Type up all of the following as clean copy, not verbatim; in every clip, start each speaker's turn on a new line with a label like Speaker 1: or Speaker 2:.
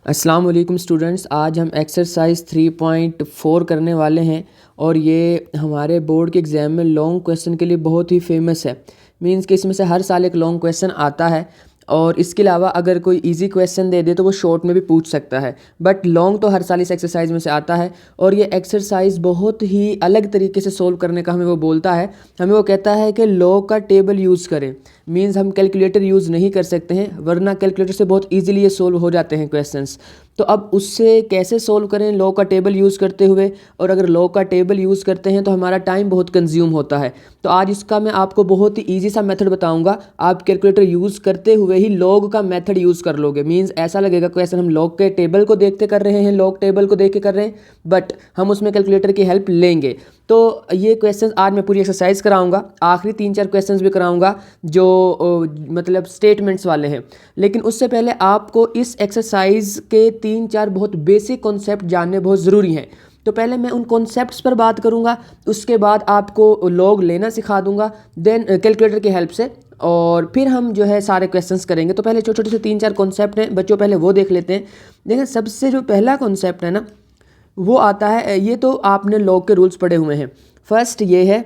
Speaker 1: अस्सलाम वालेकुम स्टूडेंट्स। आज हम एक्सरसाइज 3.4 करने वाले हैं और ये हमारे बोर्ड के एग्ज़ाम में लॉन्ग क्वेश्चन के लिए बहुत ही फेमस है। मींस कि इसमें से हर साल एक लॉन्ग क्वेश्चन आता है और इसके अलावा अगर कोई इजी क्वेश्चन दे दे तो वो शॉर्ट में भी पूछ सकता है, बट लॉन्ग तो हर साल इस एक्सरसाइज में से आता है। और ये एक्सरसाइज बहुत ही अलग तरीके से सोल्व करने का हमें वो बोलता है। हमें वो कहता है कि लॉग का टेबल यूज़ करें। मींस हम कैलकुलेटर यूज़ नहीं कर सकते हैं, वरना कैलकुलेटर से बहुत ईजिली ये सोल्व हो जाते हैं क्वेश्चंस। तो अब उससे कैसे सोल्व करें लॉग का टेबल यूज़ करते हुए, और अगर लॉग का टेबल यूज़ करते हैं तो हमारा टाइम बहुत कंज्यूम होता है। तो आज इसका मैं आपको बहुत ही ईजी सा मेथड बताऊंगा। आप कैलकुलेटर यूज़ करते हुए ही लॉग का मेथड यूज़ कर लोगे। मींस ऐसा लगेगा क्वेश्चन हम लॉग के टेबल को देखते कर रहे हैं, लॉग टेबल को देख के कर रहे हैं, बट हम उसमें कैलकुलेटर की हेल्प लेंगे। तो ये क्वेश्चंस आज मैं पूरी एक्सरसाइज कराऊंगा, आखिरी 3-4 क्वेश्चंस भी कराऊंगा जो मतलब स्टेटमेंट्स वाले हैं। लेकिन उससे पहले आपको इस एक्सरसाइज के 3-4 बहुत बेसिक कॉन्सेप्ट जानने बहुत ज़रूरी हैं। तो पहले मैं उन कॉन्सेप्ट्स पर बात करूंगा, उसके बाद आपको लॉग लेना सिखा दूंगा, देन कैलकुलेटर की हेल्प से, और फिर हम जो है सारे क्वेश्चंस करेंगे। तो पहले छोटे छोटे से 3-4 कॉन्सेप्ट हैं बच्चों, पहले वो देख लेते हैं। देखिए, सबसे जो पहला कॉन्सेप्ट है ना, वो आता है, ये तो आपने लॉग के रूल्स पढ़े हुए हैं। फर्स्ट ये है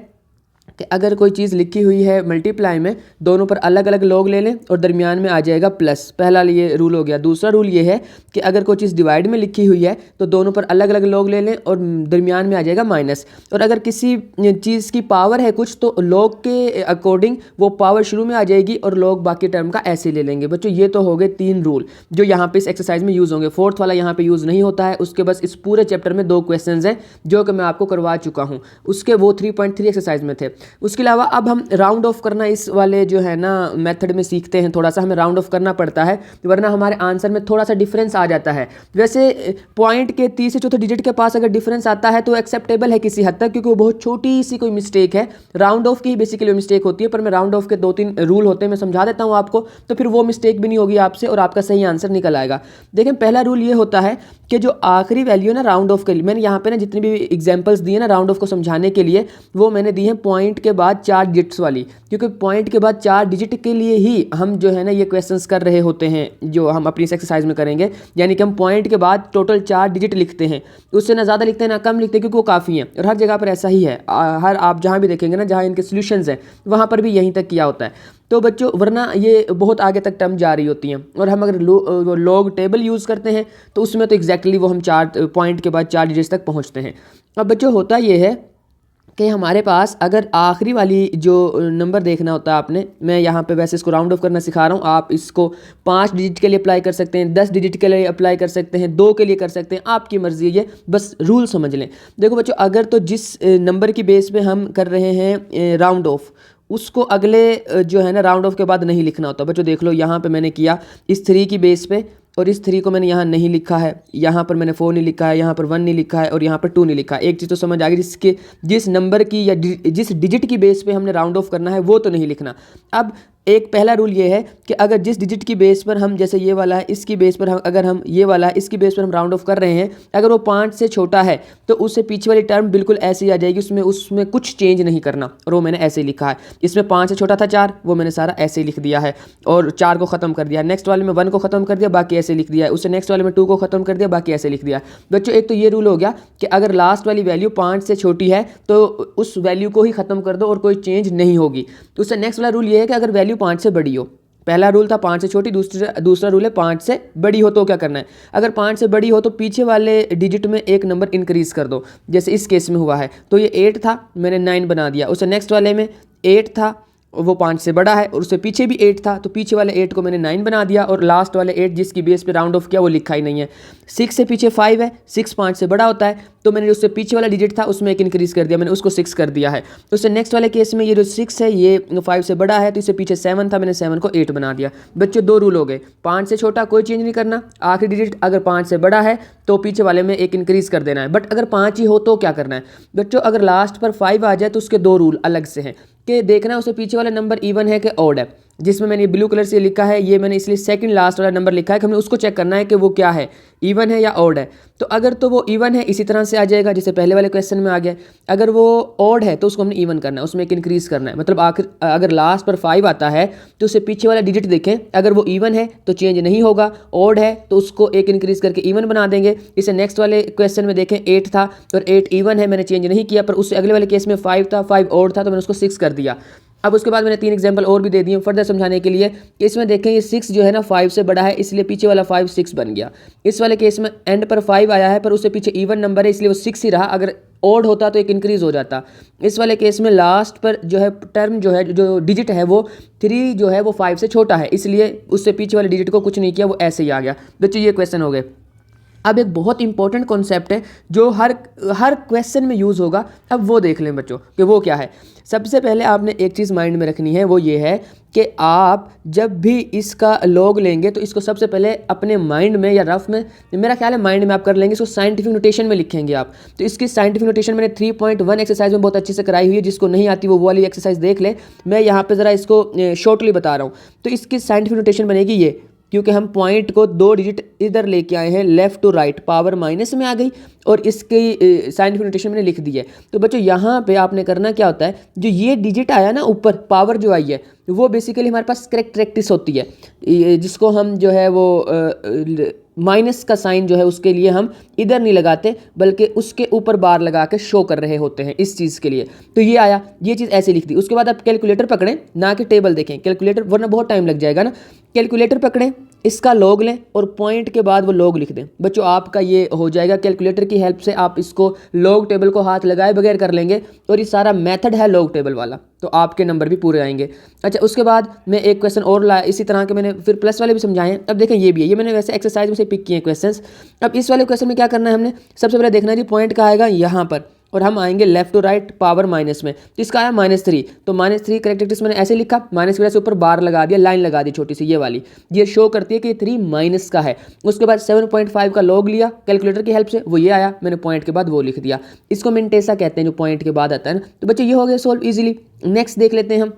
Speaker 1: कि अगर कोई चीज़ लिखी हुई है मल्टीप्लाई में, दोनों पर अलग अलग लॉग ले लें और दरमियान में आ जाएगा प्लस। पहला ये रूल हो गया। दूसरा रूल ये है कि अगर कोई चीज़ डिवाइड में लिखी हुई है तो दोनों पर अलग अलग लॉग ले लें और दरमियान में आ जाएगा माइनस। और अगर किसी चीज़ की पावर है कुछ, तो लॉग के अकॉर्डिंग वो पावर शुरू में आ जाएगी और लॉग बाकी टर्म का ऐसे ले लेंगे। बच्चों, ये तो हो गए 3 रूल जो यहाँ पे इस एक्सरसाइज में यूज़ होंगे। फोर्थ वाला यहाँ पे यूज़ नहीं होता है। उसके बस इस पूरे चैप्टर में 2 क्वेश्चन हैं जो कि मैं आपको करवा चुका हूँ, उसके वो 3.3 एक्सरसाइज में थे। उसके अलावा अब हम राउंड ऑफ करना इस वाले जो है ना मेथड में सीखते हैं। थोड़ा सा हमें राउंड ऑफ करना पड़ता है, वरना हमारे आंसर में थोड़ा सा डिफरेंस आ जाता है। वैसे पॉइंट के 3 से 4 डिजिट के पास अगर डिफरेंस आता है तो एक्सेप्टेबल है किसी हद तक, क्योंकि वो बहुत छोटी सी कोई मिस्टेक है। राउंड ऑफ की ही बेसिकली मिस्टेक होती है, पर मैं राउंड ऑफ के 2-3 रूल होते हैं, मैं समझा देता हूँ आपको, तो फिर वो मिस्टेक भी नहीं होगी आपसे और आपका सही आंसर निकल आएगा। देखें, पहला रूल ये होता है कि जो आखिरी वैल्यू है ना राउंड ऑफ के लिए, मैंने यहाँ पे ना जितनी भी एग्जांपल्स दिए ना राउंड ऑफ को समझाने के लिए, वो मैंने दी हैं पॉइंट के बाद 4 डिजिट्स वाली, क्योंकि पॉइंट के बाद 4 डिजिट के लिए ही हम जो है ना ये क्वेश्चंस कर रहे होते हैं जो हम अपनी इस एक्सरसाइज में करेंगे। यानी कि हम पॉइंट के बाद टोटल 4 डिजिट लिखते हैं, उससे ना ज़्यादा लिखते हैं ना कम लिखते हैं, क्योंकि वो काफ़ी हैं। और हर जगह पर ऐसा ही है, हर आप जहाँ भी देखेंगे ना जहाँ इनके सोल्यूशंस हैं वहाँ पर भी यहीं तक किया होता है। तो बच्चों, वरना ये बहुत आगे तक टर्म जा रही होती हैं। और हम अगर लॉग टेबल यूज़ करते हैं तो उसमें तो एग्जैक्टली वो हम 4 पॉइंट के बाद 4 डिजिट्स तक पहुँचते हैं। अब बच्चों, होता ये है कि हमारे पास अगर आखिरी वाली जो नंबर देखना होता है आपने, मैं यहाँ पे वैसे इसको राउंड ऑफ करना सिखा रहा हूँ, आप इसको 5 डिजिट के लिए अप्लाई कर सकते हैं, 10 डिजिट के लिए अप्लाई कर सकते हैं, 2 के लिए कर सकते हैं, आपकी मर्जी है, ये बस रूल समझ लें। देखो बच्चों, अगर तो जिस नंबर की बेस पे हम कर रहे हैं राउंड ऑफ, उसको अगले जो है ना राउंड ऑफ के बाद नहीं लिखना होता। बच्चों देख लो, यहाँ पे मैंने किया इस 3 की बेस पे, और इस 3 को मैंने यहाँ नहीं लिखा है, यहाँ पर मैंने 4 नहीं लिखा है, यहाँ पर 1 नहीं लिखा है और यहाँ पर 2 नहीं लिखा है। एक चीज़ तो समझ आ गई, जिस नंबर की या जिस डिजिट की बेस पे हमने राउंड ऑफ करना है वो तो नहीं लिखना। अब एक पहला रूल ये है कि अगर जिस डिजिट की बेस पर हम, जैसे ये वाला है, इसकी बेस पर हम, अगर हम ये वाला है इसकी बेस पर हम राउंड ऑफ कर रहे हैं, अगर वो 5 से छोटा है तो उससे पीछे वाली टर्म बिल्कुल ऐसे ही आ जाएगी, उसमें कुछ चेंज नहीं करना, और वो मैंने ऐसे ही लिखा है। इसमें 5 से छोटा था 4, वो मैंने सारा ऐसे ही लिख दिया है और 4 को ख़त्म कर दिया। नेक्स्ट वाले में 1 को ख़त्म कर दिया, बाकी ऐसे लिख दिया है। उससे नेक्स्ट वाले में 2 को ख़त्म कर दिया, बाकी ऐसे लिख दिया। बच्चों, एक तो ये रूल हो गया कि अगर लास्ट वाली वैल्यू 5 से छोटी है तो उस वैल्यू को ही ख़त्म कर दो और कोई चेंज नहीं होगी। तो उससे नेक्स्ट वाला रूल ये है कि अगर वैल्यू 5 से बड़ी हो, पहला रूल था 5 से छोटी, दूसरा रूल है 5 से बड़ी हो तो क्या करना है। अगर 5 से बड़ी हो तो पीछे वाले डिजिट में एक नंबर इंक्रीज कर दो, जैसे इस केस में हुआ है। तो ये 8 था, मैंने 9 बना दिया। उससे नेक्स्ट वाले में 8 था, वो 5 से बड़ा है, और उससे पीछे भी 8 था, तो पीछे वाले 8 को मैंने 9 बना दिया, और लास्ट वाले 8 जिसकी बेस पे राउंड ऑफ किया वो लिखा ही नहीं है। 6 से पीछे 5 है, 6 5 से बड़ा होता है, तो मैंने उससे पीछे वाला डिजिट था उसमें एक इंक्रीज कर दिया, मैंने उसको 6 कर दिया है। तो उससे नेक्स्ट वाले केस में ये जो 6 है ये 5 से बड़ा है, तो इससे पीछे 7 था, मैंने 7 को 8 बना दिया। बच्चों, 2 रूल हो गए, 5 से छोटा कोई चेंज नहीं करना, आखिरी डिजिट अगर 5 से बड़ा है तो पीछे वाले में एक इंक्रीज कर देना है। बट अगर 5 ही हो तो क्या करना है। बच्चों, अगर लास्ट पर 5 आ जाए तो उसके 2 रूल अलग से हैं कि देखना है उसे पीछे वाला नंबर इवन है कि ऑड है। जिसमें मैंने ये ब्लू कलर से लिखा है, ये मैंने इसलिए सेकंड लास्ट वाला नंबर लिखा है कि हमें उसको चेक करना है कि वो क्या है, इवन है या ऑड है। तो अगर तो वो इवन है इसी तरह से आ जाएगा जैसे पहले वाले क्वेश्चन में आ गया। अगर वो ऑड है तो उसको हमने इवन करना है, उसमें एक इंक्रीज़ करना है। मतलब आखिर अगर लास्ट पर 5 आता है तो उससे पीछे वाला डिजिट देखें, अगर वो इवन है तो चेंज नहीं होगा, ऑड है तो उसको एक इंक्रीज़ करके इवन बना देंगे। इसे नेक्स्ट वाले क्वेश्चन में देखें 8 था और 8 इवन है, मैंने चेंज नहीं किया, पर उससे अगले वाले केस में 5 था, 5 ऑड था तो मैंने उसको 6 कर दिया। अब उसके बाद मैंने 3 एग्जांपल और भी दे दिए फर्दर समझाने के लिए। इसमें देखें ये 6 जो है ना 5 से बड़ा है, इसलिए पीछे वाला 5 6 बन गया। इस वाले केस में एंड पर 5 आया है पर उससे पीछे इवन नंबर है इसलिए वो 6 ही रहा, अगर ऑड होता तो एक इंक्रीज हो जाता। इस वाले केस में लास्ट पर जो है टर्म जो है जो डिजिट है वो 3 जो है वो 5 से छोटा है, इसलिए उससे पीछे वाले डिजिट को कुछ नहीं किया, वो ऐसे ही आ गया। बच्चों ये क्वेश्चन हो गए। अब एक बहुत इंपॉर्टेंट कॉन्सेप्ट है जो हर क्वेश्चन में यूज़ होगा, अब वो देख लें बच्चों कि वो क्या है। सबसे पहले आपने एक चीज़ माइंड में रखनी है, वो ये है कि आप जब भी इसका लॉग लेंगे तो इसको सबसे पहले अपने माइंड में या रफ में, मेरा ख्याल है माइंड में आप कर लेंगे, इसको साइंटिफिक नोटेशन में लिखेंगे आप। तो इसकी साइंटिफिक नोटेशन मैंने 3.1 एक्सरसाइज में बहुत अच्छे से कराई हुई है, जिसको नहीं आती वो वाली एक्सरसाइज देख ले। मैं यहाँ पे ज़रा इसको शॉर्टली बता रहा हूँ। तो इसकी साइंटिफिक नोटेशन बनेगी ये, क्योंकि हम पॉइंट को 2 डिजिट इधर लेके आए हैं left to right, power minus में आ गई और इसकी साइंटिफिक नोटेशन मैंने लिख दी है। तो बच्चों यहाँ पे आपने करना क्या होता है, जो ये डिजिट आया ना ऊपर पावर जो आई है वो बेसिकली हमारे पास करेक्टरिस्टिक्स होती है, जिसको हम जो है वो माइनस का साइन जो है उसके लिए हम इधर नहीं लगाते बल्कि उसके ऊपर बार लगा के शो कर रहे होते हैं इस चीज़ के लिए। तो ये आया, ये चीज़ ऐसे लिख दी। उसके बाद आप कैलकुलेटर पकड़ें, ना कि टेबल देखें, कैलकुलेटर वरना बहुत टाइम लग जाएगा ना। कैलकुलेटर पकड़ें, इसका लॉग लें और पॉइंट के बाद वो लॉग लिख दें। बच्चों आपका ये हो जाएगा, कैलकुलेटर की हेल्प से आप इसको लॉग टेबल को हाथ लगाए बगैर कर लेंगे और ये सारा मेथड है लॉग टेबल वाला, तो आपके नंबर भी पूरे आएंगे। अच्छा, उसके बाद मैं एक क्वेश्चन और लाया इसी तरह के, मैंने फिर प्लस वाले भी समझाए हैं। अब देखें ये भी है, ये मैंने वैसे एक्सरसाइज में से पिक किए हैं क्वेश्चंस। अब इस वाले क्वेश्चन में क्या करना है हमने, सबसे पहले देखना है जी पॉइंट कहाँ आएगा, यहाँ पर, और हम आएंगे left to right power minus में। तो इसका आया -3, तो -3 करेक्टरिस्टिक्स मैंने ऐसे लिखा, माइनस की वजह से ऊपर बार लगा दिया, लाइन लगा दी छोटी सी ये वाली, ये शो करती है कि 3 माइनस का है। उसके बाद 7.5 का लॉग लिया कैलकुलेटर की हेल्प से, वो ये आया, मैंने पॉइंट के बाद वो लिख दिया। इसको मिनटेसा कहते हैं जो पॉइंट के बाद आता है ना। तो बच्चों ये हो गया सोल्व इजीली। नेक्स्ट देख लेते हैं हम,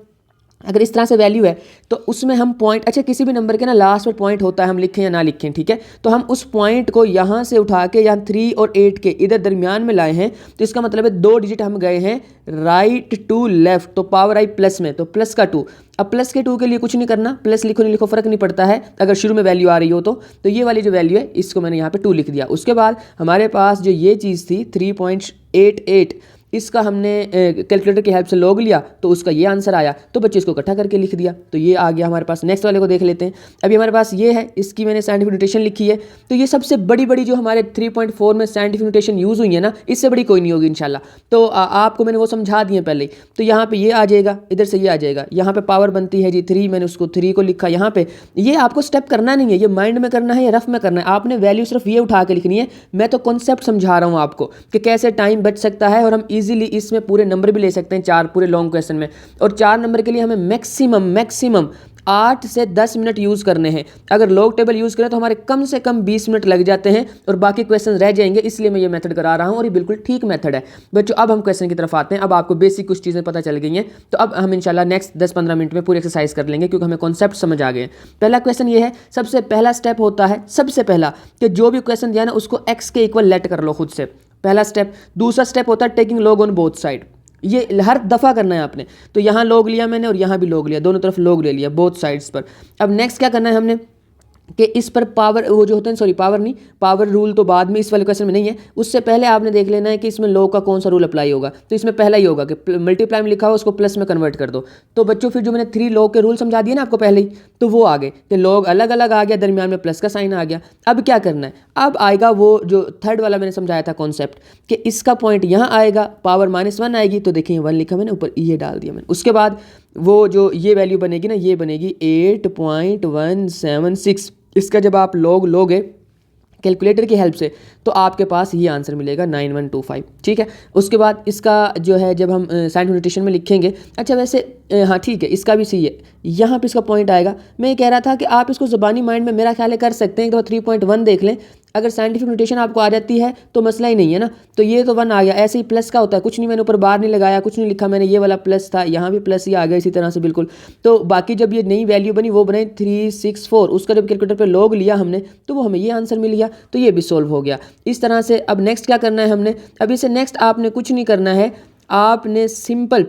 Speaker 1: अगर इस तरह से वैल्यू है तो उसमें हम पॉइंट, अच्छा किसी भी नंबर के ना लास्ट पर पॉइंट होता है, हम लिखें या ना लिखें, ठीक है। तो हम उस पॉइंट को यहाँ से उठा के यहाँ 3 और 8 के इधर दरमियान में लाए हैं, तो इसका मतलब है 2 डिजिट हम गए हैं राइट टू लेफ्ट, तो पावर आई प्लस में, तो प्लस का 2। अब प्लस के 2 के लिए कुछ नहीं करना, प्लस लिखो नहीं लिखो फ़र्क नहीं पड़ता है अगर शुरू में वैल्यू आ रही हो तो ये वाली जो वैल्यू है इसको मैंने यहाँ पे 2 लिख दिया। उसके बाद हमारे पास जो ये चीज़ थी 3.88, इसका हमने कैलकुलेटर की हेल्प से लॉग लिया तो उसका ये आंसर आया, तो बच्चे इसको इकट्ठा करके लिख दिया, तो ये आ गया हमारे पास। नेक्स्ट वाले को देख लेते हैं। अभी हमारे पास ये है, इसकी मैंने साइंटिफिक नोटेशन लिखी है। तो ये सबसे बड़ी जो हमारे 3.4 में साइंटिफिक नोटेशन यूज़ हुई है ना, इससे बड़ी कोई नहीं होगी इंशाल्लाह। तो आपको मैंने वो समझा दिए पहले ही। तो यहाँ पे ये आ जाएगा, इधर से ये आ जाएगा, यहाँ पे पावर बनती है जी 3, मैंने उसको 3 को लिखा यहाँ पे। ये आपको स्टेप करना नहीं है, ये माइंड में करना है या रफ में करना है, आपने वैल्यू सिर्फ ये उठा के लिखनी है। मैं तो कॉन्सेप्ट समझा रहा हूँ आपको कि कैसे टाइम बच सकता है और हम ईजिली इसमें पूरे नंबर भी ले सकते हैं 4 पूरे लॉन्ग क्वेश्चन में। और 4 नंबर के लिए हमें मैक्सिमम 8 से 10 मिनट यूज़ करने हैं। अगर लॉग टेबल यूज़ करें तो हमारे कम से कम 20 मिनट लग जाते हैं और बाकी क्वेश्चन रह जाएंगे, इसलिए मैं ये मेथड करा रहा हूँ और ये बिल्कुल ठीक मेथड है बच्चों। अब हम क्वेश्चन की तरफ आते हैं। अब आपको बेसिक कुछ चीज़ें पता चल गई हैं, तो अब हम इंशाल्लाह नेक्स्ट 10-15 मिनट में पूरी एक्सरसाइज कर लेंगे क्योंकि हमें कॉन्सेप्ट समझ आ गए हैं। पहला क्वेश्चन ये है, सबसे पहला स्टेप होता है सबसे पहला कि जो भी क्वेश्चन दिया ना उसको एक्स के इक्वल लेट कर लो खुद से, पहला स्टेप। दूसरा स्टेप होता है taking log on both side, ये हर दफ़ा करना है आपने। तो यहाँ लॉग लिया मैंने और यहाँ भी लॉग लिया, दोनों तरफ लॉग ले लिया बोथ साइड्स पर। अब नेक्स्ट क्या करना है हमने कि इस पर पावर वो जो होता है, सॉरी पावर नहीं, पावर रूल तो बाद में इस वाले क्वेश्चन में नहीं है, उससे पहले आपने देख लेना है कि इसमें लॉग का कौन सा रूल अप्लाई होगा। तो इसमें पहला ही होगा कि मल्टीप्लाई में लिखा हो उसको प्लस में कन्वर्ट कर दो। तो बच्चों फिर जो मैंने 3 लॉग के रूल समझा दिए ना आपको पहले ही, तो वो आ गए कि लॉग अलग अलग आ गया, दरमियान में प्लस का साइन आ गया। अब क्या करना है, अब आएगा वो जो थर्ड वाला मैंने समझाया था कॉन्सेप्ट कि इसका पॉइंट यहाँ आएगा, पावर -1 आएगी, तो देखिए 1 लिखा मैंने, ऊपर ये डाल दिया मैंने। उसके बाद वो जो ये वैल्यू बनेगी ना, ये बनेगी 8.176। इसका जब आप लॉग लोगे कैलकुलेटर की हेल्प से तो आपके पास ये आंसर मिलेगा 9125, ठीक है। उसके बाद इसका जो है जब हम साइंटिफिक नोटेशन में लिखेंगे, अच्छा वैसे हाँ ठीक है, इसका भी सही है, यहाँ पे इसका पॉइंट आएगा। मैं ये कह रहा था कि आप इसको ज़बानी माइंड में मेरा ख्याल है कर सकते हैं। एक दफ़ा 3.1 देख लें, अगर साइंटिफिक नोटेशन आपको आ जाती है तो मसला ही नहीं है ना। तो ये तो 1 आ गया। ऐसे ही प्लस का होता है, कुछ नहीं मैंने ऊपर बार नहीं लगाया, कुछ नहीं लिखा मैंने, ये वाला प्लस था, यहाँ भी प्लस ही आ गया इसी तरह से बिल्कुल। तो बाकी जब ये नई वैल्यू बनी वो बनाई 364, उसका जब कैलकुलेटर पे लॉग लिया हमने तो वो हमें ये आंसर मिल गया, तो ये भी सोल्व हो गया। इस तरह से अब नेक्स्ट क्या करना है हमने, अब इसे नेक्स्ट आपने कुछ नहीं करना है, आपने सिंपल,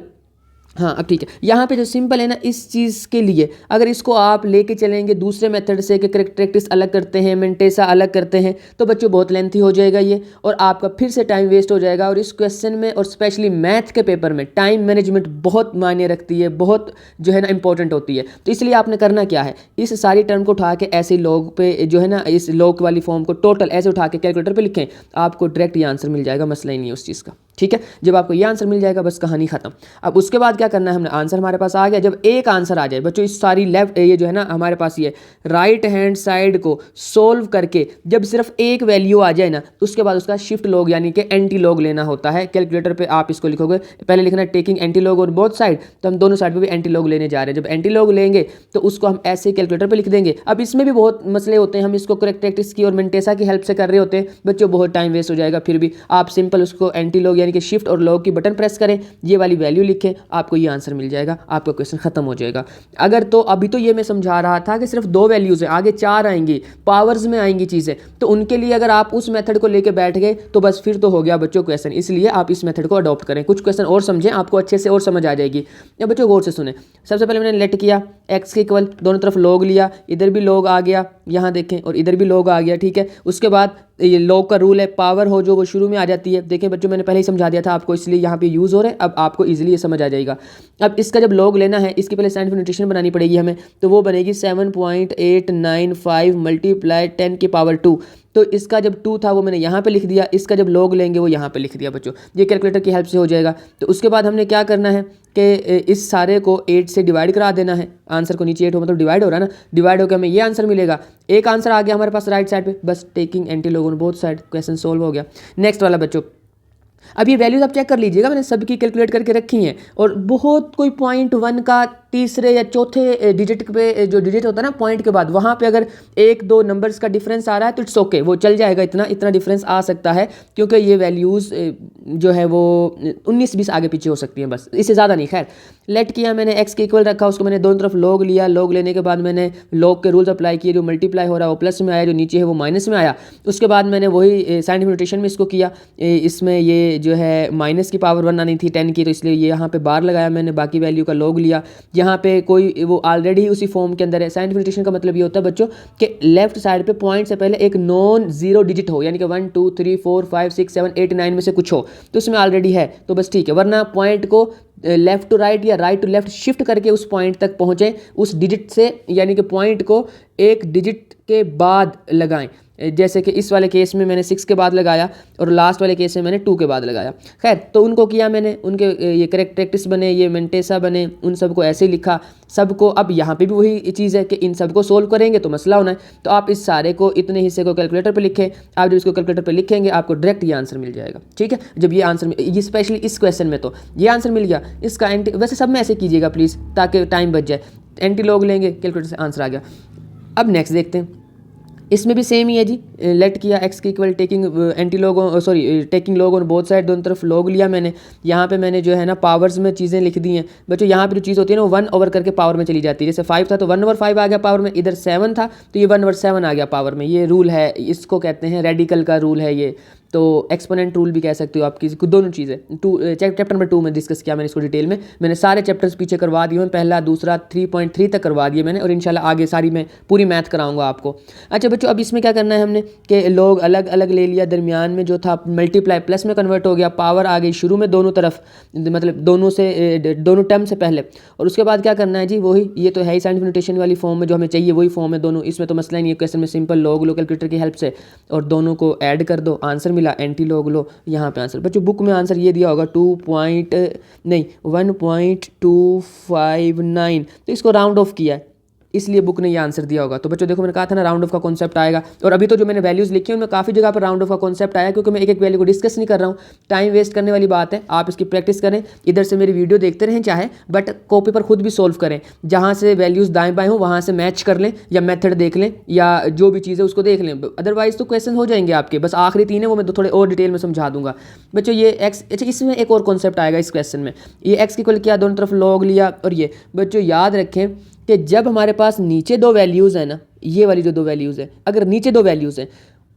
Speaker 1: हाँ अब ठीक है, यहाँ पे जो सिंपल है ना इस चीज़ के लिए अगर इसको आप लेके चलेंगे दूसरे मेथड से कि करेक्टरिस्टिक्स अलग करते हैं, मेंटेसा अलग करते हैं, तो बच्चों बहुत लेंथी हो जाएगा ये और आपका फिर से टाइम वेस्ट हो जाएगा। और इस क्वेश्चन में और स्पेशली मैथ के पेपर में टाइम मैनेजमेंट बहुत मायने रखती है, बहुत जो है ना इंपॉर्टेंट होती है। तो इसलिए आपने करना क्या है, इस सारी टर्म को उठा के ऐसे लॉग पे जो है ना इस लॉग वाली फॉर्म को टोटल ऐसे उठा के कैलकुलेटर पे लिखें, आपको डायरेक्ट ये आंसर मिल जाएगा, मसला ही नहीं है उस चीज़ का। ठीक है, जब आपको ये आंसर मिल जाएगा बस कहानी खत्म। अब उसके बाद क्या करना है, हमने आंसर हमारे पास आ गया, जब एक आंसर आ जाए बच्चों इस सारी लेफ्ट ये जो है ना हमारे पास ये राइट हैंड साइड को सोल्व करके जब सिर्फ एक वैल्यू आ जाए ना उसके बाद उसका शिफ्ट लॉग यानी कि एंटी लॉग लेना होता है। कैलकुलेटर पे आप इसको लिखोगे, पहले लिखना है taking anti log on both side, तो हम दोनों साइड पे भी एंटी लॉग लेने जा रहे हैं। जब एंटी लॉग लेंगे तो उसको हम ऐसे कैलकुलेटर पे लिख देंगे। अब इसमें भी बहुत मसले होते हैं, हम इसको करेक्टरिस्टिक्स की और मेंटेसा की हेल्प से कर रहे होते हैं बच्चों, बहुत टाइम वेस्ट हो जाएगा। फिर भी आप सिंपल उसको एंटी लॉग यानी कि शिफ्ट और लॉग की बटन प्रेस करें, ये वाली वैल्यू लिखें, आपको ये आंसर मिल जाएगा, आपका क्वेश्चन खत्म हो जाएगा। अगर तो अभी तो ये मैं समझा रहा था कि सिर्फ 2 वैल्यूज़ हैं, आगे 4 आएंगी, पावर्स में आएंगी चीज़ें, तो उनके लिए अगर आप उस मेथड को लेके बैठ गए तो बस फिर तो हो गया बच्चों क्वेश्चन। इसलिए आप इस मेथड को अडॉप्ट करें, कुछ क्वेश्चन और समझें, आपको अच्छे से और समझ आ जाएगी। अब बच्चों गौर से सुने, सबसे पहले मैंने लेट किया, एक्स के इक्वल दोनों तरफ लॉग लिया, इधर भी लॉग आ गया, यहाँ देखें, और इधर भी लॉग आ गया। ठीक है, उसके बाद ये लॉग का रूल है, पावर हो जो वो शुरू में आ जाती है। देखें बच्चों मैंने पहले ही समझा दिया था आपको, इसलिए यहाँ पे यूज़ हो रहा है, अब आपको इजीली ये समझ आ जाएगा। अब इसका जब लॉग लेना है इसकी पहले साइंटिफिक नोटेशन बनानी पड़ेगी हमें, तो वो बनेगी 7.895 मल्टीप्लाई 10 की पावर 2। तो इसका जब 2 था वो मैंने यहाँ पे लिख दिया, इसका जब लॉग लेंगे वो यहाँ पे लिख दिया बच्चों, ये कैलकुलेटर की हेल्प से हो जाएगा। तो उसके बाद हमने क्या करना है कि इस सारे को 8 से डिवाइड करा देना है, आंसर को नीचे 8 हो मतलब डिवाइड हो रहा है ना, डिवाइड होकर हमें ये आंसर मिलेगा। एक आंसर आ गया हमारे पास राइट साइड पे, बस taking anti log on both side, question solve हो गया। नेक्स्ट वाला बच्चों, अब ये वैल्यूज आप चेक कर लीजिएगा, मैंने सबकी कैलकुलेट करके रखी हैं, और बहुत कोई 0.1 का तीसरे या चौथे डिजिट पे जो डिजिट होता है ना पॉइंट के बाद, वहाँ पे अगर 1-2 नंबर्स का डिफरेंस आ रहा है तो इट्स ओके, वो चल जाएगा, इतना इतना डिफरेंस आ सकता है, क्योंकि ये वैल्यूज़ जो है वो 19-20 आगे पीछे हो सकती हैं, बस इससे ज़्यादा नहीं। खैर लेट किया मैंने, एक्स के इक्वल रखा, उसको मैंने दोनों तरफ लॉग लिया, लॉग लेने के बाद मैंने लॉग के रूल्स अप्लाई किए, जो मल्टीप्लाई हो रहा है वो प्लस में आया, जो नीचे है वो माइनस में आया। उसके बाद मैंने वही साइंटिफिक नोटेशन में इसको किया, इसमें ये जो है माइनस की पावर 1 आनी थी 10 की, तो इसलिए ये यहाँ पे बार लगाया मैंने, बाकी वैल्यू का लॉग लिया। यहाँ पे कोई वो ऑलरेडी उसी फॉर्म के अंदर है। साइंटिफिक नोटेशन का मतलब ये होता है बच्चों कि लेफ्ट साइड पे पॉइंट से पहले एक नॉन जीरो डिजिट हो, यानी कि 1 2 3 4 5 6 7 8 9 में से कुछ हो, तो उसमें ऑलरेडी है तो बस ठीक है, वरना पॉइंट को लेफ्ट टू राइट या राइट टू लेफ्ट शिफ्ट करके उस पॉइंट तक पहुँचे उस डिजिट से, यानी कि पॉइंट को एक डिजिट के बाद लगाएं। जैसे कि इस वाले केस में मैंने 6 के बाद लगाया और लास्ट वाले केस में मैंने 2 के बाद लगाया। खैर तो उनको किया मैंने, उनके ये करेक्टरिस्टिक्स बने, ये मेंटेसा बने, उन सबको ऐसे ही लिखा सबको। अब यहाँ पे भी वही चीज़ है कि इन सबको सोल्व करेंगे तो मसला होना है, तो आप इस सारे को, इतने हिस्से को कैलकुलेटर पे लिखें। आप जब इसको कैलकुलेटर पे लिखेंगे आपको डायरेक्ट ये आंसर मिल जाएगा। ठीक है, जब ये आंसर, ये स्पेशली इस क्वेश्चन में तो ये आंसर मिल गया, इसका एंटी, वैसे सब में ऐसे कीजिएगा प्लीज़ ताकि टाइम बच जाए। एंटी लॉग लेंगे, कैलकुलेटर से आंसर आ गया। अब नेक्स्ट देखते हैं, इसमें भी सेम ही है जी, लेट किया, एक्स के equal taking anti log sorry taking log on both side, दोनों तरफ लॉग लिया मैंने। यहाँ पे मैंने जो है ना पावर्स में चीज़ें लिख दी हैं बच्चों। यहाँ पे जो चीज़ होती है ना वो 1 ओवर करके पावर में चली जाती है, जैसे 5 था तो 1 ओवर 5 आ गया पावर में, इधर 7 था तो ये 1 ओवर 7 आ गया पावर में। ये रूल है, इसको कहते हैं रेडिकल का रूल है ये, तो एक्सपोनेंट रूल भी कह सकते हो आप, किसी दोनों चीज़ें। चैप्टर नंबर 2 में डिस्कस किया मैंने इसको डिटेल में, मैंने सारे चैप्टर्स पीछे करवा दिए हैं, पहला दूसरा 3.3 तक करवा दिए मैंने, और इंशाल्लाह आगे सारी मैं पूरी मैथ कराऊंगा आपको। अच्छा बच्चों, अब इसमें क्या करना है हमने कि लोग अलग अलग ले लिया, दरमियान में जो था मल्टीप्लाई प्लस में कन्वर्ट हो गया, पावर आ गई शुरू में दोनों तरफ, मतलब दोनों टर्म से पहले, और उसके बाद क्या करना है जी, वही ये तो है ही साइंटिफिक नोटेशन वाली फॉर्म में जो हमें चाहिए, वही फॉर्म है दोनों, इसमें तो मसला नहीं है। क्वेश्चन में सिंपल लॉग लो कैलकुलेटर की हेल्प से और दोनों को ऐड कर दो, आंसर मिला, एंटी लॉग लो, यहाँ पे आंसर। बच्चों बुक में आंसर ये दिया होगा 1.259, तो इसको राउंड ऑफ किया है, इसलिए बुक ने ये आंसर दिया होगा। तो बच्चों देखो मैंने कहा था ना राउंड ऑफ का कॉन्सेप्ट आएगा, और अभी तो जो मैंने वैल्यूज़ लिखी है उनमें काफ़ी जगह पर राउंड ऑफ का कॉन्सेप्ट आया, क्योंकि मैं एक एक वैल्यू को डिस्कस नहीं कर रहा हूँ, टाइम वेस्ट करने वाली बात है। आप इसकी प्रैक्टिस करें, इधर से मेरी वीडियो देखते रहें चाहे, बट कॉपी पर खुद भी सोल्व करें, जहाँ से वैल्यूज़ दाएँ बाएँ हो वहाँ से मैच कर लें, या मेथड देख लें, या जो भी चीज़ है उसको देख लें, अदरवाइज तो क्वेश्चन हो जाएंगे आपके। बस आखिरी 3 है वो मैं तो थोड़े और डिटेल में समझा दूंगा बच्चों। ये एक्स, अच्छा इसमें एक और कॉन्सेप्ट आएगा इस क्वेश्चन में, ये एक्स की इक्वल किया, दोनों तरफ लॉग लिया, और ये बच्चों याद रखें कि जब हमारे पास नीचे 2 वैल्यूज़ है ना, ये वाली जो 2 वैल्यूज़ है, अगर नीचे 2 वैल्यूज़ हैं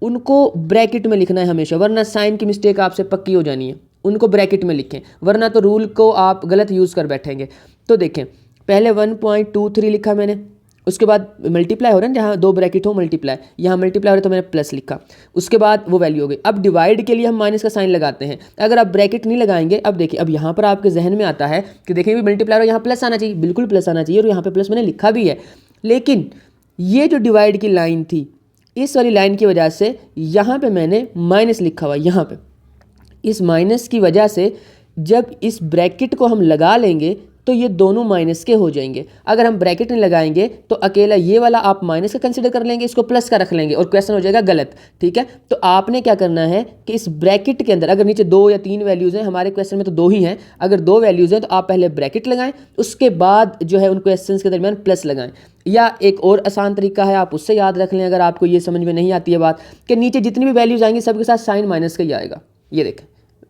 Speaker 1: उनको ब्रैकेट में लिखना है हमेशा, वरना साइन की मिस्टेक आपसे पक्की हो जानी है। उनको ब्रैकेट में लिखें, वरना तो रूल को आप गलत यूज़ कर बैठेंगे। तो देखें पहले 1.23 लिखा मैंने, उसके बाद मल्टीप्लाई हो रहा है जहाँ 2 ब्रैकेट हो मल्टीप्लाई, यहाँ मल्टीप्लाई हो रहा है तो मैंने प्लस लिखा, उसके बाद वो वैल्यू हो गई। अब डिवाइड के लिए हम माइनस का साइन लगाते हैं, अगर आप ब्रैकेट नहीं लगाएंगे, अब देखिए अब यहाँ पर आपके जहन में आता है कि देखिए मल्टीप्लाई हो, यहाँ प्लस आना चाहिए, बिल्कुल प्लस आना चाहिए, और यहाँ पर प्लस मैंने लिखा भी है, लेकिन ये जो डिवाइड की लाइन थी, इस वाली लाइन की वजह से यहाँ पे मैंने माइनस लिखा हुआ, यहाँ पे इस माइनस की वजह से जब इस ब्रैकेट को हम लगा लेंगे तो ये दोनों माइनस के हो जाएंगे। अगर हम ब्रैकेट नहीं लगाएंगे तो अकेला ये वाला आप माइनस का कंसीडर कर लेंगे, इसको प्लस का रख लेंगे, और क्वेश्चन हो जाएगा गलत। ठीक है, तो आपने क्या करना है कि इस ब्रैकेट के अंदर अगर नीचे 2 या 3 वैल्यूज़ हैं, हमारे क्वेश्चन में तो 2 ही हैं, अगर 2 वैल्यूज़ हैं तो आप पहले ब्रैकेट लगाएं, उसके बाद जो है उन क्वेश्चन के दरमियान प्लस लगाएं। या एक और आसान तरीका है, आप उससे याद रख लें अगर आपको ये समझ में नहीं आती है बात, कि नीचे जितनी भी वैल्यूज़ आएंगी सबके साथ साइन माइनस का ही आएगा। ये देखें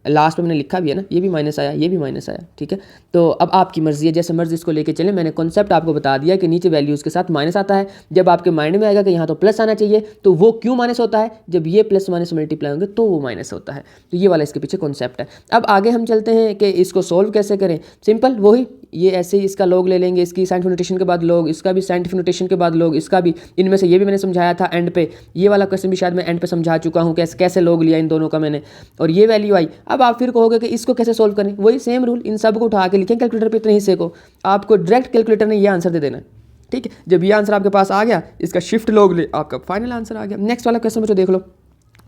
Speaker 1: लास्ट में मैंने लिखा भी है ना, ये भी माइनस आया, ये भी माइनस आया। ठीक है, तो अब आपकी मर्जी है, जैसे मर्जी इसको लेके चलें। मैंने कॉन्सेप्ट आपको बता दिया कि नीचे वैल्यूज़ के साथ माइनस आता है, जब आपके माइंड में आएगा कि यहाँ तो प्लस आना चाहिए, तो वो क्यों माइनस होता है, जब ये प्लस माइनस मल्टीप्लाई होंगे तो वो माइनस होता है। तो ये वाला इसके पीछे कॉन्सेप्ट है। अब आगे हम चलते हैं कि इसको सोल्व कैसे करें। सिंपल वही, ये ऐसे ही इसका लॉग ले लेंगे, इसकी साइंटिफिक नोटेशन के बाद लॉग, इसका भी साइंटिफिक नोटेशन के बाद लॉग, इसका भी, इनमें से ये भी मैंने समझाया था एंड पे, ये वाला क्वेश्चन भी शायद मैं एंड पे समझा चुका हूँ कैसे कैसे लॉग लिया इन दोनों का मैंने, और ये वैल्यू आई। अब आप फिर कहोगे कि इसको कैसे सोल्व करें, वही सेम रूल, इन सब को उठा के लिखें कैलकुलेटर पे, इतने हिस्से को आपको डायरेक्ट कैलकुलेटर ने ये आंसर दे देना है। ठीक है, जब ये आंसर आपके पास आ गया, इसका शिफ्ट लॉग ले, आपका फाइनल आंसर आ गया। नेक्स्ट वाला क्वेश्चन बच्चों देख लो।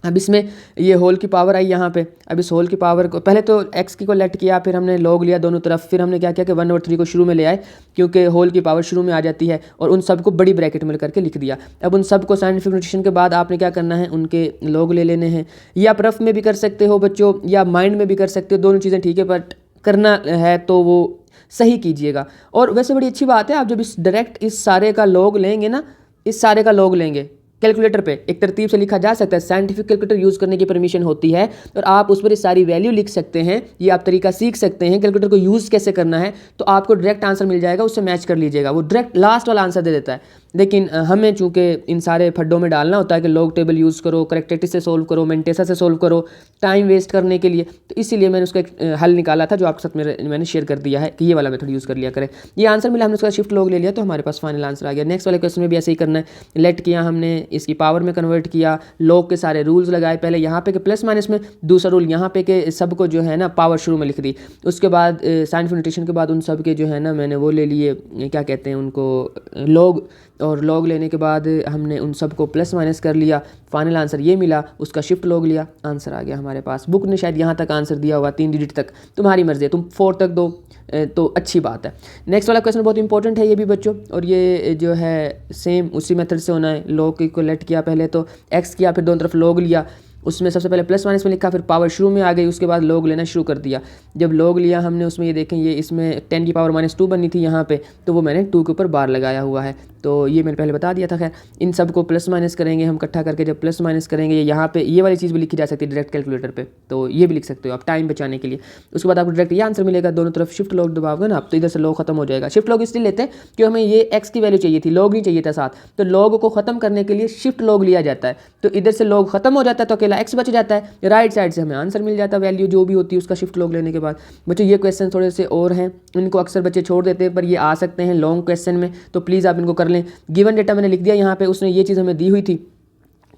Speaker 1: अब इसमें ये होल की पावर आई यहाँ पे, अब इस होल की पावर को पहले तो एक्स की को लेट किया, फिर हमने लॉग लिया दोनों तरफ, फिर हमने क्या किया कि 1 और 3 को शुरू में ले आए, क्योंकि होल की पावर शुरू में आ जाती है, और उन सब को बड़ी ब्रैकेट में करके लिख दिया। अब उन सब को साइंटिफिक नोटेशन के बाद आपने क्या करना है, उनके लॉग ले लेने हैं, या आप रफ में भी कर सकते हो बच्चों, या माइंड में भी कर सकते हो, दोनों चीज़ें ठीक है, बट करना है तो वो सही कीजिएगा। और वैसे बड़ी अच्छी बात है, आप जब इस डायरेक्ट इस सारे का लॉग लेंगे ना, इस सारे का लॉग लेंगे कैलकुलेटर पे, एक तरतीब से लिखा जा सकता है, साइंटिफिक कैलकुलेटर यूज़ करने की परमिशन होती है, और आप उस पर ये सारी वैल्यू लिख सकते हैं, ये आप तरीका सीख सकते हैं कैलकुलेटर को यूज़ कैसे करना है, तो आपको डायरेक्ट आंसर मिल जाएगा, उससे मैच कर लीजिएगा, वो डायरेक्ट लास्ट वाला आंसर दे देता है। लेकिन हमें चूंकि इन सारे फड्डों में डालना होता है कि लॉग टेबल यूज़ करो, करेक्टेटिव से सोल्व करो, मेंटेसा से सोल्व करो, टाइम वेस्ट करने के लिए, तो इसीलिए मैंने उसका एक हल निकाला था जो आपके साथ मैंने शेयर कर दिया है कि ये वाला मेथड यूज़ कर लिया करें। ये आंसर मिला, हमने उसका शिफ्ट लॉग ले लिया, तो हमारे पास फाइनल आंसर आ गया। नेक्स्ट वाले क्वेश्चन में भी ऐसे ही करना है, लेट किया हमने, इसकी पावर में कन्वर्ट किया, लॉग के सारे रूल्स लगाए, पहले यहाँ पे के प्लस माइनस में, दूसरा रूल यहाँ पे के सबको जो है ना पावर शुरू में लिख दी, उसके बाद साइंटिफिक नोटेशन के बाद उन सब के जो है ना मैंने वो ले लिए, क्या कहते हैं उनको, लॉग, और लॉग लेने के बाद हमने उन सब को प्लस माइनस कर लिया, फाइनल आंसर ये मिला, उसका शिफ्ट लॉग लिया, आंसर आ गया हमारे पास। बुक ने शायद यहाँ तक आंसर दिया होगा 3 डिजिट तक, तुम्हारी मर्जी है, तुम 4 तक दो तो अच्छी बात है। नेक्स्ट वाला क्वेश्चन बहुत इंपॉर्टेंट है ये भी बच्चों, और ये जो है सेम उसी मेथड से होना है। लॉग को लेट किया, पहले तो एक्स किया, फिर दोनों तरफ लॉग लिया, उसमें सबसे पहले प्लस माइनस में लिखा, फिर पावर शुरू में आ गई, उसके बाद लॉग लेना शुरू कर दिया। जब लॉग लिया हमने, उसमें ये देखें, ये इसमें 10 की पावर -2 बनी थी यहाँ पे, तो वो मैंने 2 के ऊपर बार लगाया हुआ है, तो ये मैंने पहले बता दिया था। खैर इन सब को प्लस माइनस करेंगे हम इकट्ठा करके, जब प्लस माइनस करेंगे यहाँ पे ये वाली चीज़ भी लिखी जा सकती है डायरेक्ट कैलकुलेटर पे, तो ये भी लिख सकते हो आप टाइम बचाने के लिए। उसके बाद आपको डायरेक्ट ये आंसर मिलेगा, दोनों तरफ शिफ्ट लॉग दबाओगे ना आप, तो इधर से लॉग खत्म हो जाएगा। शिफ्ट लॉग इसलिए लेते हैं कि हमें ये एक्स की वैल्यू चाहिए थी, लॉग नहीं चाहिए था साथ, तो लॉग को खत्म करने के लिए शिफ्ट लॉग लिया जाता है, तो इधर से लॉग खत्म हो जाता है तो अकेला एक्स बच जाता है, राइट साइड से हमें आंसर मिल जाता है, वैल्यू जो भी होती है उसका शिफ्ट लॉग लेने के बाद। बच्चों ये क्वेश्चन थोड़े से और हैं, इनको अक्सर बच्चे छोड़ देते हैं, पर ये आ सकते हैं लॉन्ग क्वेश्चन में, तो प्लीज़ आप इनको कर लें। गिवन डेटा मैंने लिख दिया यहाँ पे, उसने ये चीज़ हमें दी हुई थी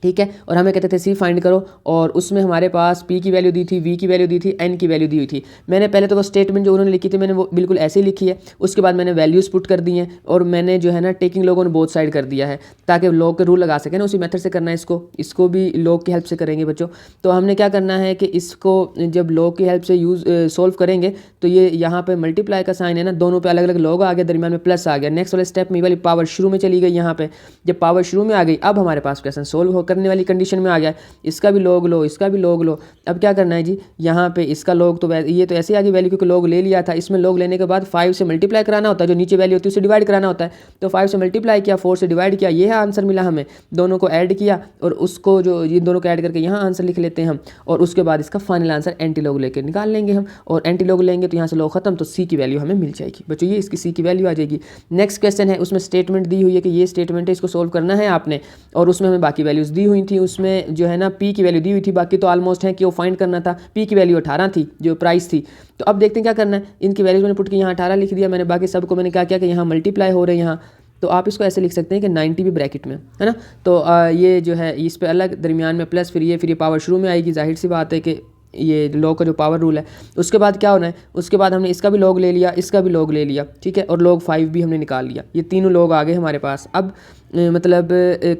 Speaker 1: ठीक है। और हमें कहते थे सी फाइंड करो, और उसमें हमारे पास पी की वैल्यू दी थी, वी की वैल्यू दी थी, एन की वैल्यू दी हुई थी। मैंने पहले तो वो स्टेटमेंट जो उन्होंने लिखी थी मैंने वो बिल्कुल ऐसे ही लिखी है। उसके बाद मैंने वैल्यूज़ पुट कर दी हैं, और मैंने जो है ना taking log on both side कर दिया है, ताकि लॉग के रूल लगा सकें ना। उसी मेथड से करना है इसको भी लॉग की हेल्प से करेंगे बच्चों। तो हमने क्या करना है कि इसको जब लॉग की हेल्प से सोल्व करेंगे तो ये यहाँ पे मल्टीप्लाई का साइन है ना, दोनों पे अलग अलग लॉग आ गया, दरमियान में प्लस आ गया। नेक्स्ट वाले स्टेप में ये वाली पावर शुरू में चली गई। यहाँ पे जब पावर शुरू में आ गई, अब हमारे पास क्वेश्चन सोल्व करने वाली कंडीशन में आ गया। इसका भी लॉग लो, इसका भी लॉग लो। अब क्या करना है जी, यहाँ पे इसका लॉग तो ये तो ऐसे आ गई वैल्यू, क्योंकि लॉग ले लिया था। इसमें लॉग लेने के बाद 5 से मल्टीप्लाई कराना होता है, जो नीचे वैल्यू होती है उसे डिवाइड कराना होता है। तो 5 से मल्टीप्लाई किया, 4 से डिवाइड किया, ये है आंसर मिला हमें। दोनों को ऐड किया, और उसको जो इन दोनों को ऐड करके यहाँ आंसर लिख लेते हैं हम, और उसके बाद इसका फाइनल आंसर एंटी लॉग लेके निकाल लेंगे हम। और एंटी लॉग लेंगे तो यहाँ से लॉग खत्म, तो सी की वैल्यू हमें मिल जाएगी बच्चों। ये इसकी सी की वैल्यू आ जाएगी। नेक्स्ट क्वेश्चन है, उसमें स्टेटमेंट दी हुई है कि ये स्टेटमेंट है, इसको सोल्व करना है आपने। और उसमें हमें बाकी वैल्यूज़ दी हुई थी, उसमें जो है ना पी की वैल्यू दी हुई थी, बाकी तो ऑलमोस्ट है कि वो फाइंड करना था। पी की वैल्यू 18 थी जो प्राइस थी। तो अब देखते हैं क्या करना है। इनकी वैल्यूज मैंने पुट की, यहाँ 18 लिख दिया मैंने, बाकी सबको मैंने क्या किया कि यहाँ मल्टीप्लाई हो रहे हैं यहाँ। तो आप इसको ऐसे लिख सकते हैं कि 90 भी ब्रैकेट में है ना। तो ये जो है इस पे अलग, दरमियान में प्लस, फिर ये पावर शुरू में आएगी। जाहिर सी बात है कि ये लॉग का जो पावर रूल है। उसके बाद क्या होना है, उसके बाद हमने इसका भी लॉग ले लिया, इसका भी लॉग ले लिया, ठीक है। और लॉग 5 भी हमने निकाल लिया। ये तीनों लॉग आ गए हमारे पास। अब मतलब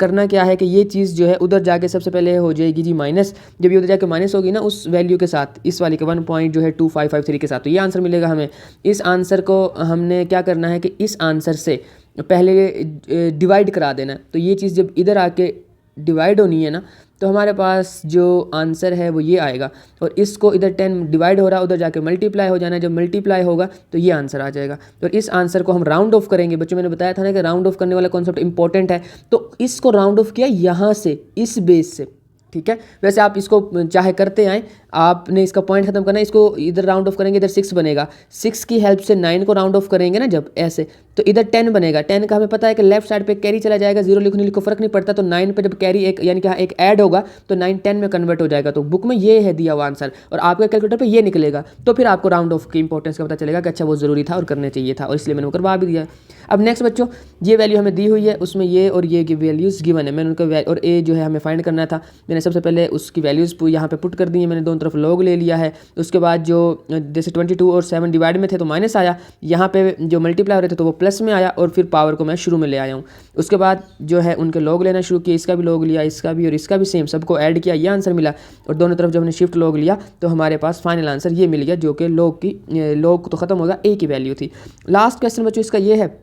Speaker 1: करना क्या है कि ये चीज़ जो है उधर जाके सबसे पहले हो जाएगी जी माइनस। जब ये उधर जाके माइनस होगी ना उस वैल्यू के साथ, इस वाली के 1.2553 के साथ, तो ये आंसर मिलेगा हमें। इस आंसर को हमने क्या करना है कि इस आंसर से पहले डिवाइड करा देना है। तो ये चीज़ जब इधर आके डिवाइड होनी है ना, तो हमारे पास जो आंसर है वो ये आएगा। और इसको इधर 10 डिवाइड हो रहा है, उधर जाके मल्टीप्लाई हो जाना है। जब मल्टीप्लाई होगा तो ये आंसर आ जाएगा। तो इस आंसर को हम राउंड ऑफ करेंगे बच्चों। मैंने बताया था ना कि राउंड ऑफ करने वाला कॉन्सेप्ट इंपॉर्टेंट है। तो इसको राउंड ऑफ किया यहाँ से, इस बेस से, ठीक है। वैसे आप इसको चाहे करते आएँ, आपने इसका पॉइंट खत्म करना है। इसको इधर राउंड ऑफ करेंगे, इधर 6 बनेगा। 6 की हेल्प से 9 को राउंड ऑफ करेंगे ना जब ऐसे, तो इधर 10 बनेगा। 10 का हमें पता है कि लेफ्ट साइड पे कैरी चला जाएगा, 0 लिखो नहीं लिखो फर्क नहीं पड़ता। तो 9 पे जब कैरी एक यानी कि एक ऐड होगा तो 9 10 में कन्वर्ट हो जाएगा। तो बुक में ये है दिया हुआ आंसर, और आपके कैलकुलेटर पे ये निकलेगा। तो फिर आपको राउंड ऑफ की इंपॉर्टेंस का पता चलेगा कि अच्छा वो ज़रूरी था और करना चाहिए था, और इसलिए मैंने वो करवा भी दिया। अब नेक्स्ट बच्चों, ये वैल्यू हमें दी हुई है, उसमें ये और ये की वैल्यूज़ गिवन है। मैंने उनका और ए जो है हमें फाइंड करना था। मैंने सबसे पहले उसकी वैल्यूज़ यहाँ पे पुट कर दी है। मैंने दोनों तरफ लॉग ले लिया है। उसके बाद जो जैसे 22 और 7 डिवाइड में थे तो माइनस आया, यहाँ पे जो मल्टीप्लाई हो रहे थे तो वो प्लस में आया, और फिर पावर को मैं शुरू में ले आया हूँ। उसके बाद जो है उनके लॉग लेना शुरू किया, इसका भी लॉग लिया, इसका भी और इसका भी सेम, सबको ऐड किया, ये आंसर मिला। और दोनों तरफ जब हमने शिफ्ट लॉग लिया तो हमारे पास फाइनल आंसर ये मिल गया, जो कि लॉग तो ख़त्म होगा, ए की वैल्यू थी। लास्ट क्वेश्चन बच्चों इसका ये है,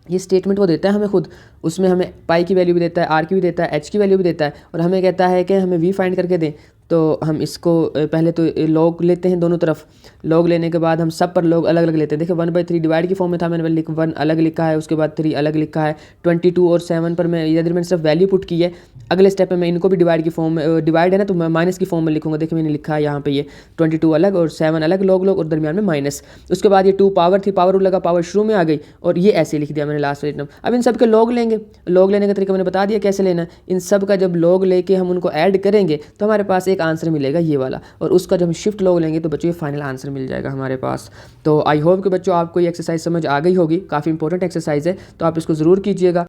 Speaker 1: ये स्टेटमेंट वो देता है हमें खुद, उसमें हमें पाई की वैल्यू भी देता है, आर की भी देता है, एच की वैल्यू भी देता है, और हमें कहता है कि हमें वी फाइंड करके दें। तो हम इसको पहले तो लॉग लेते हैं दोनों तरफ। लॉग लेने के बाद हम सब पर लॉग अलग अलग लेते हैं। देखिए 1/3 डिवाइड की फॉर्म में था, मैंने 1 अलग लिखा है, उसके बाद 3 अलग लिखा है। 22 और 7 पर मैं इधर मैंने सिर्फ वैल्यू पुट की है। अगले स्टेप में मैं इनको भी डिवाइड की फॉर्म में, डिवाइड है ना तो मैं माइनस की फॉर्म में लिखूंगा। देखिए मैंने लिखा है यहाँ पे ये 22 अलग और 7 अलग लॉग और दरमियान में माइनस। उसके बाद ये 2 पावर थी, पावर लगा, पावर शुरू में आ गई, और ये ऐसे लिख दिया मैंने लास्ट वाले नंबर। अब इन सब के लॉग लेंगे। लॉग लेने का तरीका मैंने बता दिया कैसे लेना है। इन सब का जब लॉग लेके हम उनको ऐड करेंगे तो हमारे पास एक आंसर मिलेगा ये वाला, और उसका जब हम शिफ्ट लॉग लेंगे तो बच्चों ये फाइनल आंसर मिल जाएगा हमारे पास। तो आई होप कि बच्चों आपको ये एक्सरसाइज समझ आ गई होगी। काफ़ी इंपॉर्टेंट एक्सरसाइज है, तो आप इसको ज़रूर कीजिएगा।